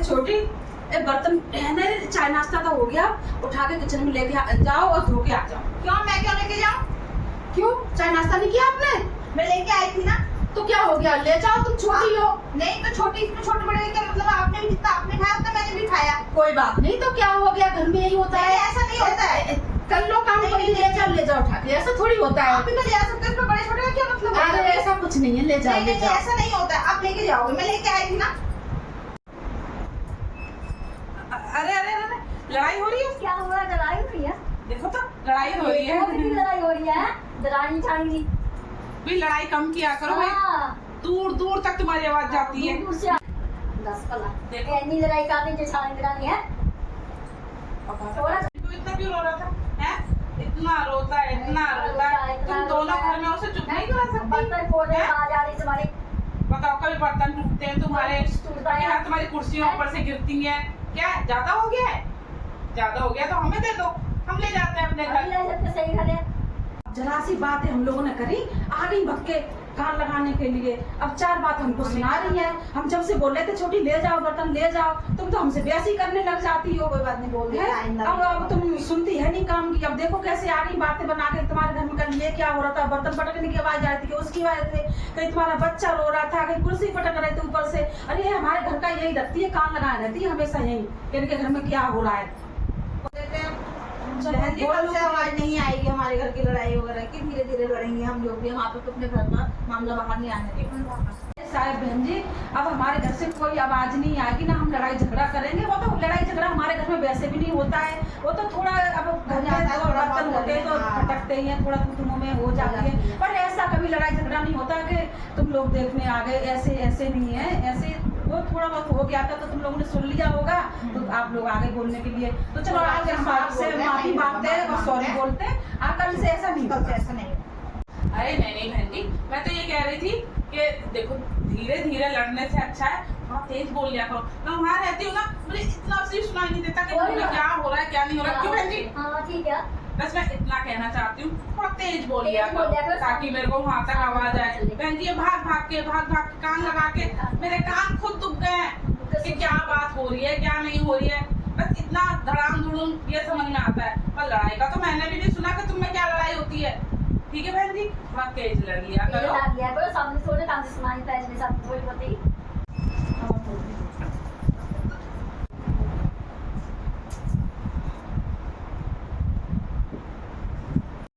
छोटी एक बर्तन है, चाय नाश्ता तो हो गया, उठा के किचन में लेके जाओ और धो के आ जाओ। क्यों मैं क्यों लेके जाऊँ? क्यों चाय नाश्ता नहीं किया आपने? मैं लेके आई थी ना। तो क्या हो गया, ले जाओ, तुम छोटी हो। नहीं तो छोटी, इसमें छोटे बड़े क्या मतलब? आपने भी जितना आपने खाया उतना मैंने भी खाया। कोई बात नहीं, तो क्या हो गया, घर में यही होता है। ऐसा नहीं होता है। कर लो काम, कोई ले जाओ उठा के, ऐसा थोड़ी होता है। आप भी तो ले आ सकते हो, इसमें बड़े छोटे का क्या मतलब? अरे ऐसा कुछ नहीं है, ले जाओ ले जाओ। ऐसा नहीं होता है, आप लेके जाओगे। मैं लेके आई थी ना। अरे अरे अरे लड़ाई हो रही है, क्या हुआ? लड़ाई हो रही है? देखो तो लड़ाई हो रही है। लड़ाई हो रही है, दरानी चाणी। भी लड़ाई कम किया करो भाई, दूर दूर तक तुम्हारी आवाज जाती है। दूर से 10 कला देखो। इतनी लड़ाई करते जो छानी दरानी है। थोड़ा तू इतना क्यों रो रहा था? हैं? इतना रोता है, इतना रोता है। तुम दोनों घर में उसे चुप नहीं करा सकती? बर्तन फोड़ने आ जा रही तुम्हारे। बताओ, कभी बर्तन टूटते हैं तुम्हारे, यहाँ तुम्हारी कुर्सियों ऊपर से गिरती हैं। क्या ज्यादा हो गया है? ज्यादा हो गया तो हमें दे दो, हम ले जाते हैं अपने घर। ले सकते सही घर है। जरा सी बात है हम लोगों ने करी, आ गई भक्के कान लगाने के लिए। अब 4 बात हमको सुना रही है। हम जब से बोले थे छोटी ले जाओ बर्तन ले जाओ, तुम तो हमसे बेसी करने लग जाती हो। कोई बात नहीं, बोल है? दिया। अब तुम सुनती है नहीं काम की। अब देखो कैसे आ रही बातें बना के। तुम्हारे घर में कल ये क्या हो रहा था, बर्तन पटकने की आवाज आ रही थी, उसकी आवाज थी, कहीं तुम्हारा बच्चा रो रहा था, कहीं कुर्सी पटक रहे थे ऊपर से। अरे हमारे घर का यही रखती है, कान लगाए रहती है हमेशा यही, इनके घर में क्या हो रहा है। बहन जी, कल से आवाज नहीं आएगी हमारे घर की लड़ाई वगैरह की। धीरे धीरे लड़ेंगे हम लोग भी। हम आप तो अपने घर का मामला बाहर नहीं आने देंगे। साहब बहन जी, अब हमारे घर से कोई आवाज नहीं आएगी, ना हम लड़ाई झगड़ा करेंगे। वो तो लड़ाई झगड़ा हमारे घर में वैसे भी नहीं होता है। वो तो थोड़ा अब घर में दो बर्तन होते हैं तो खटकते ही हैं, थोड़ा तुम में हो जाती है। पर ऐसा कभी लड़ाई झगड़ा नहीं होता कि तुम लोग देखने आ गए। ऐसे ऐसे नहीं है, ऐसे वो थोड़ा बहुत हो गया था तो तुम लोगों ने सुन लिया होगा, तो आप लोग आगे बोलने के लिए। तो चलो आज हम आपसे माफी मांगते हैं और सॉरी बोलते हैं। कल से ऐसा नहीं, कल से ऐसा नहीं। अरे नहीं बहन जी, मैं तो ये कह रही थी कि देखो धीरे धीरे लड़ने से अच्छा है थोड़ा तेज बोल लिया करो। मैं वहाँ रहती हूँ ना, मुझे इतना सी सुनाई नहीं देता कि घर में क्या हो रहा है क्या नहीं हो रहा है। क्यों बहन जी? हाँ ठीक है। बस मैं इतना कहना चाहती हूँ, थोड़ा तेज बोल लिया तेज बोल लिया करो करो, ताकि मेरे को वहाँ तक आवाज आए। बहन जी ये भाग भाग के कान लगा के मेरे कान खुद दुख गए हैं कि क्या बात हो रही है क्या नहीं हो रही है। बस इतना धड़ाम धुड़ूम ये समझ में आता है, पर लड़ाई का तो मैंने भी नहीं सुना कि तुम में क्या लड़ाई होती है। ठीक है बहन जी, थोड़ा तेज लड़ लिया करो। सामने थोड़े सामने सुनाई पैसे में सामने थोड़ी बताइए।